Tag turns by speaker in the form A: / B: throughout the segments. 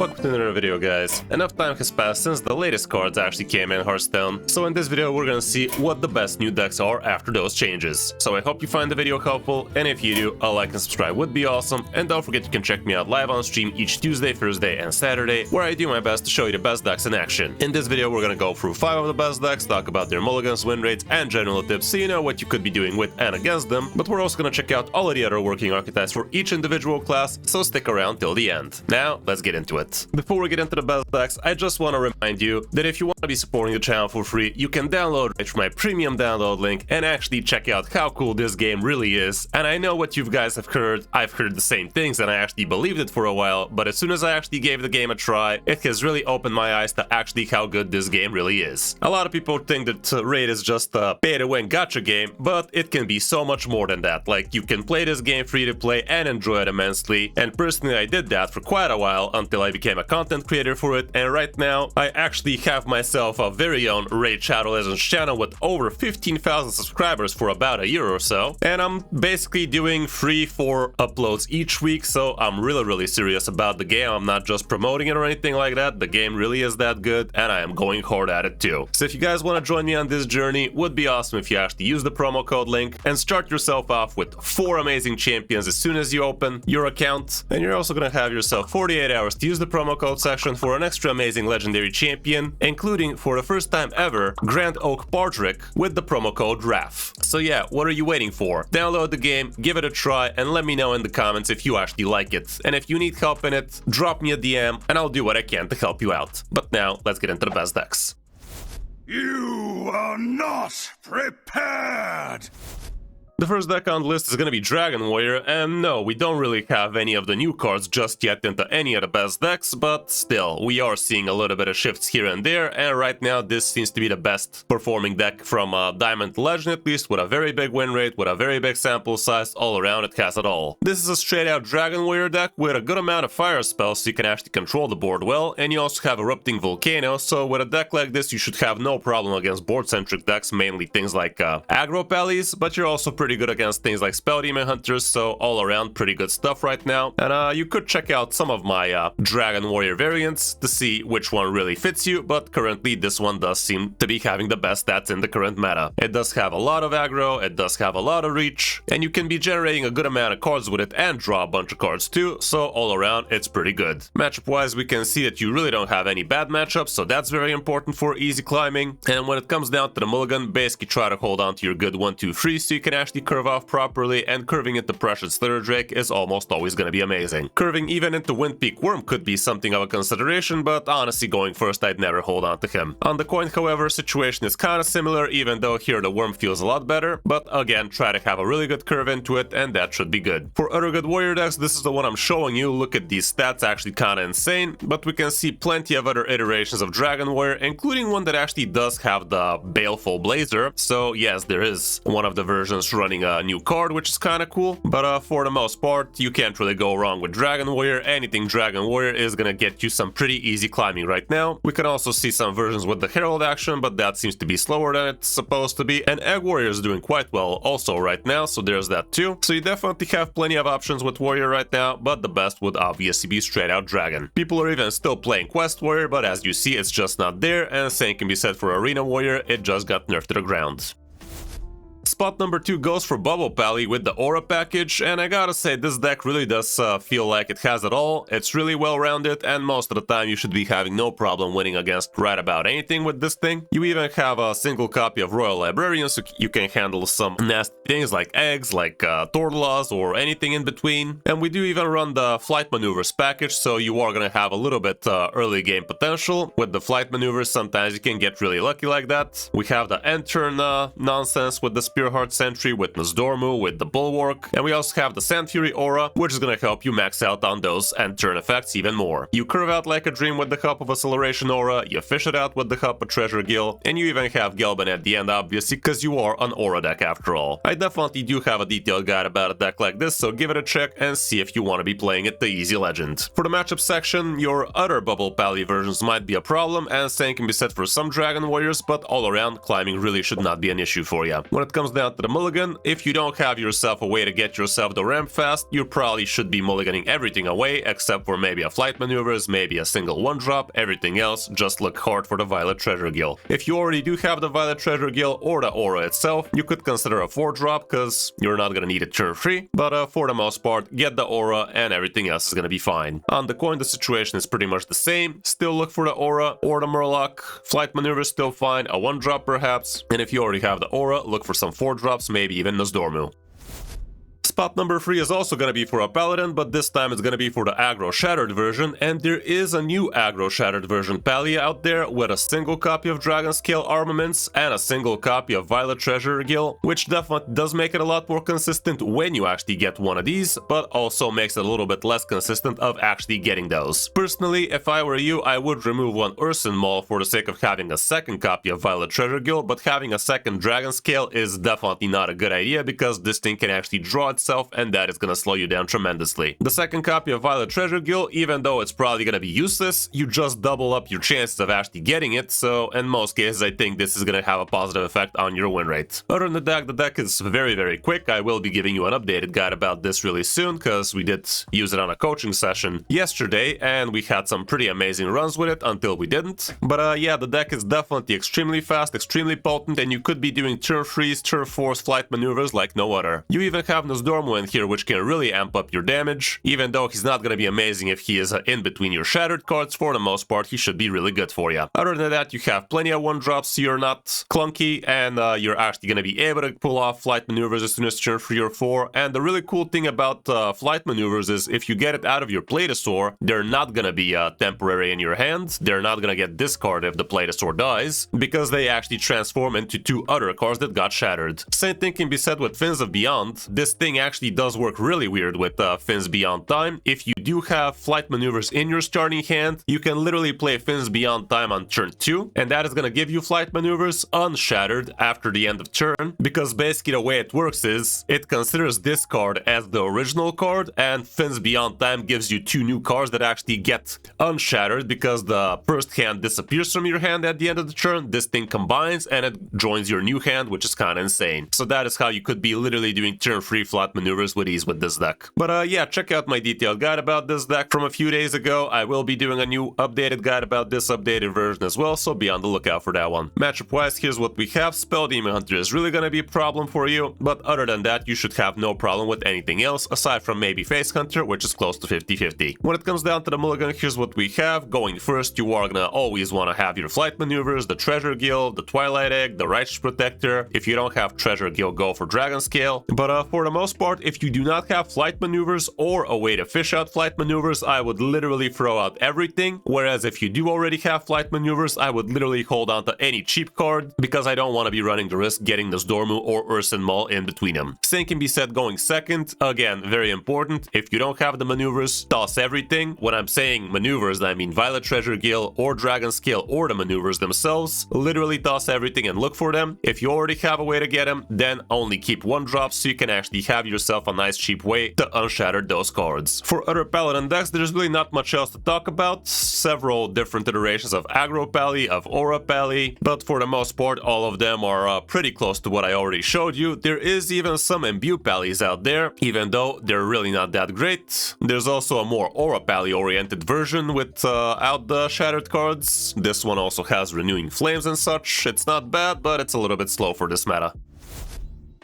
A: Welcome to another video, guys. Enough time has passed since the latest cards actually came in Hearthstone, so in this video we're gonna see what the best new decks are after those changes. So I hope you find the video helpful, and if you do, a like and subscribe would be awesome, and don't forget you can check me out live on stream each Tuesday, Thursday and Saturday, where I do my best to show you the best decks in action. In this video we're gonna go through 5 of the best decks, talk about their mulligans, win rates and general tips so you know what you could be doing with and against them, but we're also gonna check out all of the other working archetypes for each individual class, so stick around till the end. Now, let's get into it. Before we get into the best decks, I just want to remind you that if you want to be supporting the channel for free, you can download right from my premium download link and actually check out how cool this game really is. And I know what you guys have heard, I've heard the same things and I actually believed it for a while, but as soon as I actually gave the game a try, it has really opened my eyes to actually how good this game really is. A lot of people think that Raid is just a pay-to-win gacha game, but it can be so much more than that. Like, you can play this game free to play and enjoy it immensely, and personally I did that for quite a while until I became a content creator for it, and right now I actually have myself a very own Raid Shadow Legends channel with over 15,000 subscribers for about a year or so, and I'm basically doing 3-4 uploads each week, so I'm really serious about the game. I'm not just promoting it or anything like that. The game really is that good, and I am going hard at it too. So if you guys want to join me on this journey, would be awesome if you actually use the promo code link and start yourself off with 4 amazing champions as soon as you open your account, and you're also gonna have yourself 48 hours to use the promo code section for an extra amazing legendary champion, including, for the first time ever, Grand Oak Bardrick with the promo code RAF. So yeah, what are you waiting for? Download the game, give it a try, and let me know in the comments if you actually like it. And if you need help in it, drop me a DM and I'll do what I can to help you out. But now, let's get into the best decks.
B: You are not prepared!
A: The first deck on the list is gonna be Dragon Warrior, and no, we don't really have any of the new cards just yet into any of the best decks, but still, we are seeing a little bit of shifts here and there, and right now this seems to be the best performing deck from Diamond to Legend, at least, with a very big win rate, with a very big sample size. All around it has it all. This is a straight out Dragon Warrior deck with a good amount of fire spells, so you can actually control the board well, and you also have Erupting Volcano, so with a deck like this you should have no problem against board-centric decks, mainly things like aggro pallies, but you're also pretty good against things like Spell Demon Hunters, so all around pretty good stuff right now. And you could check out some of my Dragon Warrior variants to see which one really fits you, but currently this one does seem to be having the best stats in the current meta. It does have a lot of aggro, it does have a lot of reach, and you can be generating a good amount of cards with it and draw a bunch of cards too, so all around it's pretty good. Matchup wise, we can see that you really don't have any bad matchups, so that's very important for easy climbing. And when it comes down to the mulligan, basically try to hold on to your good 1-2-3 so you can actually curve off properly, and curving into Precious Slither Drake is almost always going to be amazing. Curving even into Windpeak Worm could be something of a consideration, but honestly going first I'd never hold on to him. On the coin, however, situation is kind of similar, even though here the Worm feels a lot better, but again try to have a really good curve into it and that should be good. For other good warrior decks, this is the one I'm showing you. Look at these stats, actually kind of insane, but we can see plenty of other iterations of Dragon Warrior, including one that actually does have the Baleful Blazer, so yes, there is one of the versions running a new card, which is kind of cool, but for the most part you can't really go wrong with Dragon Warrior. Anything Dragon Warrior is gonna get you some pretty easy climbing right now. We can also see some versions with the Herald action, but that seems to be slower than it's supposed to be, and Egg Warrior is doing quite well also right now, so there's that too. So you definitely have plenty of options with Warrior right now, but the best would obviously be straight out Dragon. People are even still playing Quest Warrior, but as you see it's just not there, and the same can be said for Arena Warrior. It just got nerfed to the ground. Spot number 2 goes for Bubble Pally with the Aura package, and I gotta say this deck really does feel like it has it all. It's really well rounded, and most of the time you should be having no problem winning against right about anything with this thing. You even have a single copy of Royal Librarian, so you can handle some nasty things like eggs, like Tortlas, or anything in between. And we do even run the Flight Maneuvers package, so you are gonna have a little bit early game potential. With the Flight Maneuvers, sometimes you can get really lucky like that. We have the end turn nonsense with the Spearheart Sentry, Witness Dormu with the Bulwark, and we also have the Sand Fury Aura, which is gonna help you max out on those end turn effects even more. You curve out like a dream with the help of Acceleration Aura, you fish it out with the help of Treasure Gill, and you even have Gelban at the end obviously, because you are an Aura deck after all. I definitely do have a detailed guide about a deck like this, so give it a check and see if you want to be playing it the easy legend. For the matchup section, your other Bubble Pally versions might be a problem, and same can be said for some Dragon Warriors, but all around climbing really should not be an issue for you. When it comes comes down to the mulligan, if you don't have yourself a way to get yourself the ramp fast, you probably should be mulliganing everything away except for maybe a flight maneuvers, maybe a single one drop. Everything else, just look hard for the Violet Treasure Gill. If you already do have the Violet Treasure Gill or the aura itself, you could consider a 4 drop because you're not gonna need it turn free, but for the most part, get the aura and everything else is gonna be fine. On the coin, the situation is pretty much the same. Still look for the aura or the Murloc. Flight maneuvers still fine, a 1 drop perhaps, and if you already have the aura, look for some 4 drops, maybe even Nosdormu. Spot number 3 is also going to be for a Paladin, but this time it's going to be for the Aggro Shattered version, and there is a new Aggro Shattered version Pally out there with a single copy of Dragon Scale armaments and a single copy of Violet Treasure Gill, which definitely does make it a lot more consistent when you actually get one of these, but also makes it a little bit less consistent of actually getting those. Personally, if I were you, I would remove one Urson Maul for the sake of having a second copy of Violet Treasure Gill, but having a second Dragon Scale is definitely not a good idea because this thing can actually draw itself, and that is gonna slow you down tremendously. The second copy of Violet Treasure Gill, even though it's probably gonna be useless, you just double up your chances of actually getting it, so in most cases I think this is gonna have a positive effect on your win rate. Other than the deck is very quick. I will be giving you an updated guide about this really soon, because we did use it on a coaching session yesterday, and we had some pretty amazing runs with it until we didn't. But yeah, the deck is definitely extremely fast, extremely potent, and you could be doing turn 3s, turn 4s flight maneuvers like no other. You even have Nosdormu in here, which can really amp up your damage, even though he's not gonna be amazing if he is in between your shattered cards. For the most part, he should be really good for you. Other than that, you have plenty of 1 drops, so you're not clunky, and you're actually gonna be able to pull off flight maneuvers as soon as turn 3 or 4. And the really cool thing about flight maneuvers is if you get it out of your Platasaur, they're not gonna be temporary in your hand. They're not gonna get discarded if the Platasaur dies, because they actually transform into 2 other cards that got shattered. Same thing can be said with Fins of Beyond. This thing actually does work really weird with Fins Beyond Time. If you do have flight maneuvers in your starting hand, you can literally play Fins Beyond Time on turn 2, and that is gonna give you flight maneuvers unshattered after the end of turn, because basically the way it works is it considers this card as the original card, and Fins Beyond Time gives you 2 new cards that actually get unshattered because the first hand disappears from your hand at the end of the turn. This thing combines and it joins your new hand, which is kind of insane. So that is how you could be literally doing turn 3 flight maneuvers with ease with this deck. But yeah, check out my detailed guide about this deck from a few days ago. I will be doing a new updated guide about this updated version as well, so be on the lookout for that one. Matchup wise, here's what we have. Spell Demon Hunter is really gonna be a problem for you, but other than that, you should have no problem with anything else, aside from maybe Face Hunter, which is close to 50-50. When it comes down to the mulligan, here's what we have. Going first, you are gonna always want to have your flight maneuvers, the Treasure Gill, the Twilight Egg, the Righteous Protector. If you don't have Treasure Gill, go for Dragon Scale. But for the most part, if you do not have flight maneuvers or a way to fish out flight maneuvers, I would literally throw out everything. Whereas if you do already have flight maneuvers, I would literally hold on to any cheap card, because I don't want to be running the risk getting Nosdormu or Urson Maul in between them. Same can be said going second. Again, very important. If you don't have the maneuvers, toss everything. When I'm saying maneuvers, I mean Violet Treasure Gill or Dragon Scale or the maneuvers themselves. Literally toss everything and look for them. If you already have a way to get them, then only keep 1 drop so you can actually have yourself a nice cheap way to unshatter those cards. For other Paladin decks, there's really not much else to talk about. Several different iterations of Aggro Pally, of Aura Pally, but for the most part, all of them are pretty close to what I already showed you. There is even some Imbue Pallies out there, even though they're really not that great. There's also a more Aura Pally oriented version without the shattered cards. This one also has Renewing Flames and such. It's not bad, but it's a little bit slow for this meta.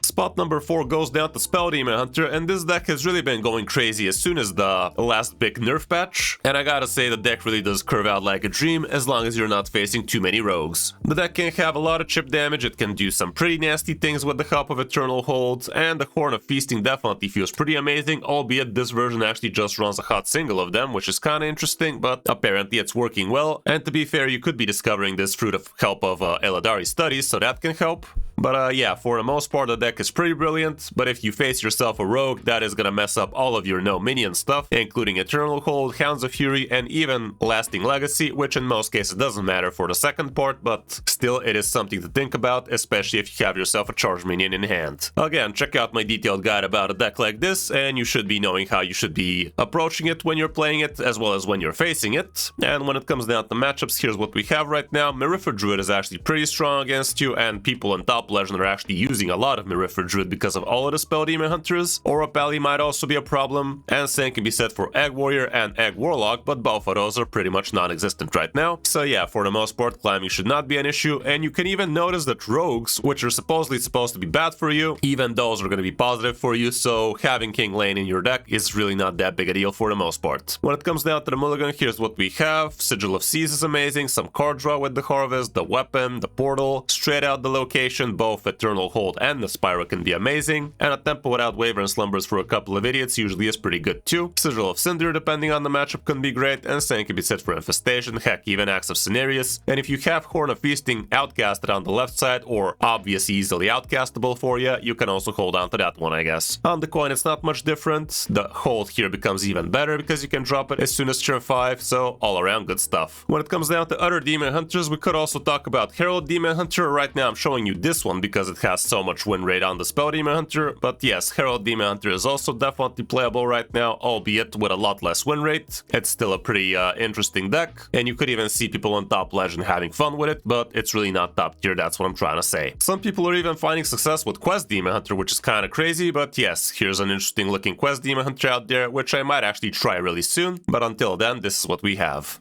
A: Spot number 4 goes down to Spell Demon Hunter, and this deck has really been going crazy as soon as the last big nerf patch, and I gotta say the deck really does curve out like a dream as long as you're not facing too many rogues. The deck can have a lot of chip damage, it can do some pretty nasty things with the help of Eternal Hold, and the Horn of Feasting definitely feels pretty amazing, albeit this version actually just runs a hot single of them, which is kinda interesting, but apparently it's working well, and to be fair, you could be discovering this through the help of Eladari studies, so that can help. But yeah, for the most part, the deck is pretty brilliant, but if you face yourself a rogue, that is gonna mess up all of your no-minion stuff, including Eternal Hold, Hounds of Fury, and even Lasting Legacy, which in most cases doesn't matter for the second part, but still it is something to think about, especially if you have yourself a charge minion in hand. Again, check out my detailed guide about a deck like this, and you should be knowing how you should be approaching it when you're playing it, as well as when you're facing it. And when it comes down to matchups, here's what we have right now. Mirific Druid is actually pretty strong against you, and people on top top legend are actually using a lot of Mirifra Druid because of all of the Spell Demon Hunters. Aura Pally might also be a problem, and same can be said for Egg Warrior and Egg Warlock, but both of those are pretty much non-existent right now. So yeah, for the most part, climbing should not be an issue, and you can even notice that rogues, which are supposedly supposed to be bad for you, even those are going to be positive for you, so having King Lane in your deck is really not that big a deal for the most part. When it comes down to the mulligan, here's what we have. Sigil of Seas is amazing, some card draw with the Harvest, the weapon, the portal, straight out the location, both Eternal Hold and the Spiral can be amazing, and a tempo without Waver and Slumbers for a couple of idiots usually is pretty good too. Sigil of Cinder, depending on the matchup, can be great, and same can be set for Infestation, heck, even Axe of Cenarius. And if you have Horn of Feasting outcasted on the left side, or obviously easily outcastable for you, you can also hold on to that one, I guess. On the coin, it's not much different. The hold here becomes even better because you can drop it as soon as turn 5, so all around good stuff. When it comes down to other Demon Hunters, we could also talk about Herald Demon Hunter. Right now I'm showing you this one because it has so much win rate on the Spell Demon Hunter, but yes, Herald Demon Hunter is also definitely playable right now, albeit with a lot less win rate. It's still a pretty interesting deck, and you could even see people on top legend having fun with it, but it's really not top tier, that's what I'm trying to say. Some people are even finding success with Quest Demon Hunter, which is kind of crazy, but yes, here's an interesting looking Quest Demon Hunter out there, which I might actually try really soon, but until then, this is what we have.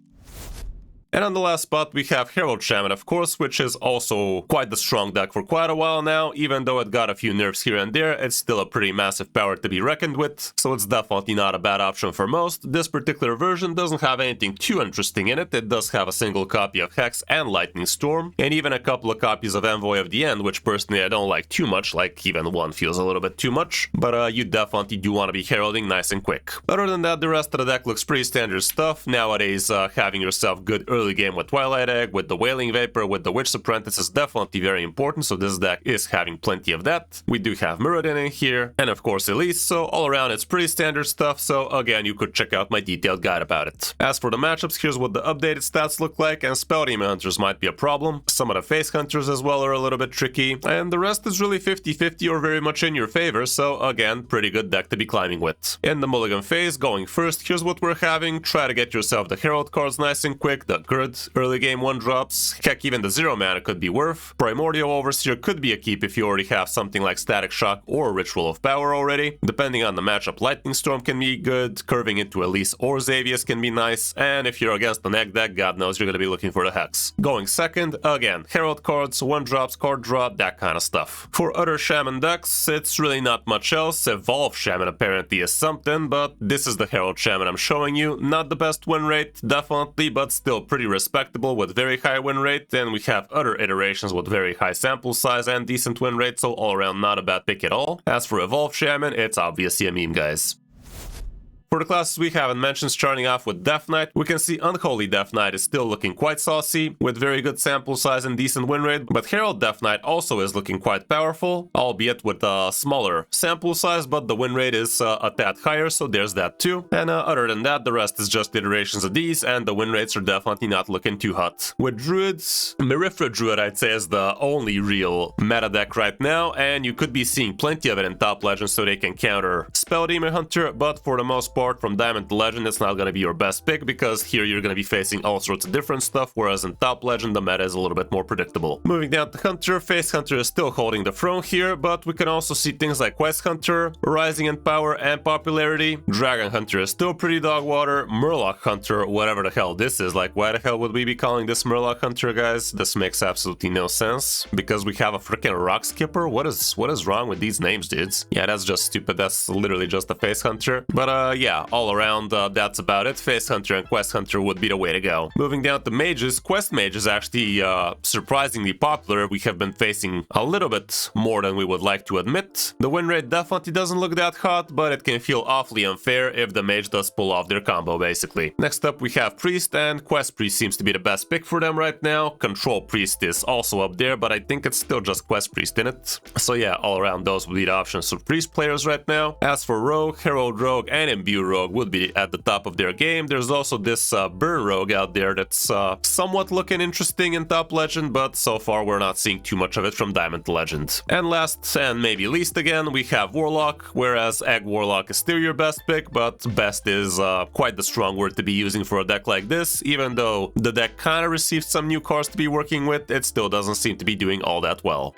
A: And on the last spot, we have Herald Shaman, of course, which is also quite the strong deck for quite a while now. Even though it got a few nerfs here and there, it's still a pretty massive power to be reckoned with, so it's definitely not a bad option for most. This particular version doesn't have anything too interesting in it. It does have a single copy of Hex and Lightning Storm, and even a couple of copies of Envoy of the End, which personally I don't like too much, like even one feels a little bit too much, but you definitely do want to be heralding nice and quick. Other than that, the rest of the deck looks pretty standard stuff. Nowadays, having yourself good early game with Twilight Egg, with the Wailing Vapor, with the Witch's Apprentice is definitely very important, so this deck is having plenty of that. We do have Muradin in here, and of course Elise, so all around it's pretty standard stuff, so again, you could check out my detailed guide about it. As for the matchups, here's what the updated stats look like, and Spell Demon Hunters might be a problem. Some of the Face Hunters as well are a little bit tricky, and the rest is really 50-50 or very much in your favor, so again, pretty good deck to be climbing with. In the mulligan phase, going first, here's what we're having. Try to get yourself the Herald cards nice and quick, the good early game 1-drops, heck, even the 0 mana could be worth. Primordial Overseer could be a keep if you already have something like Static Shock or Ritual of Power already. Depending on the matchup, Lightning Storm can be good, curving into Elise or Xavius can be nice, and if you're against an egg deck, god knows you're gonna be looking for the Hex. Going second, again, Herald cards, 1-drops, card draw, that kind of stuff. For other Shaman decks, it's really not much else. Evolve Shaman apparently is something, but this is the Herald Shaman I'm showing you. Not the best win rate, definitely, but still pretty respectable with very high win rate. Then we have other iterations with very high sample size and decent win rate, so all around not a bad pick at all. As for Evolve Shaman, it's obviously a meme, guys. For the classes we haven't mentioned, starting off with Death Knight, we can see Unholy Death Knight is still looking quite saucy, with very good sample size and decent win rate, but Herald Death Knight also is looking quite powerful, albeit with a smaller sample size, but the win rate is a tad higher, so there's that too. And other than that, the rest is just iterations of these, and the win rates are definitely not looking too hot. With Druids, Mirifra Druid I'd say is the only real meta deck right now, and you could be seeing plenty of it in top legends so they can counter Spell Demon Hunter, but for the most part, from Diamond to Legend, it's not going to be your best pick because here you're going to be facing all sorts of different stuff, whereas in Top Legend, the meta is a little bit more predictable. Moving down to Hunter, Face Hunter is still holding the throne here, but we can also see things like Quest Hunter, rising in power and popularity. Dragon Hunter is still pretty dog water. Murloc Hunter, whatever the hell this is, like why the hell would we be calling this Murloc Hunter, guys? This makes absolutely no sense, because we have a freaking Rock Skipper? What is wrong with these names, dudes? Yeah, that's just stupid. That's literally just a Face Hunter. But yeah, all around, that's about it. Face Hunter and Quest Hunter would be the way to go. Moving down to Mages, Quest Mage is actually surprisingly popular. We have been facing a little bit more than we would like to admit. The win rate definitely doesn't look that hot, but it can feel awfully unfair if the Mage does pull off their combo, basically. Next up, we have Priest, and Quest Priest seems to be the best pick for them right now. Control Priest is also up there, but I think it's still just Quest Priest in it. So yeah, all around those would be the options for Priest players right now. As for Rogue, Herald Rogue, and Imbue Rogue would be at the top of their game. There's also this Burn Rogue out there that's somewhat looking interesting in Top Legend, but so far we're not seeing too much of it from Diamond to Legend. And last, and maybe least again, we have Warlock, whereas Egg Warlock is still your best pick, but best is quite the strong word to be using for a deck like this. Even though the deck kind of received some new cards to be working with, it still doesn't seem to be doing all that well.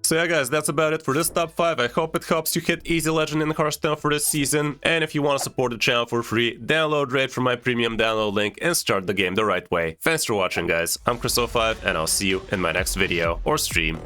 A: So yeah guys, that's about it for this top 5. I hope it helps you hit easy legend in Hearthstone for this season. And if you want to support the channel for free, download Raid from my premium download link and start the game the right way. Thanks for watching guys, I'm Kris05 and I'll see you in my next video or stream.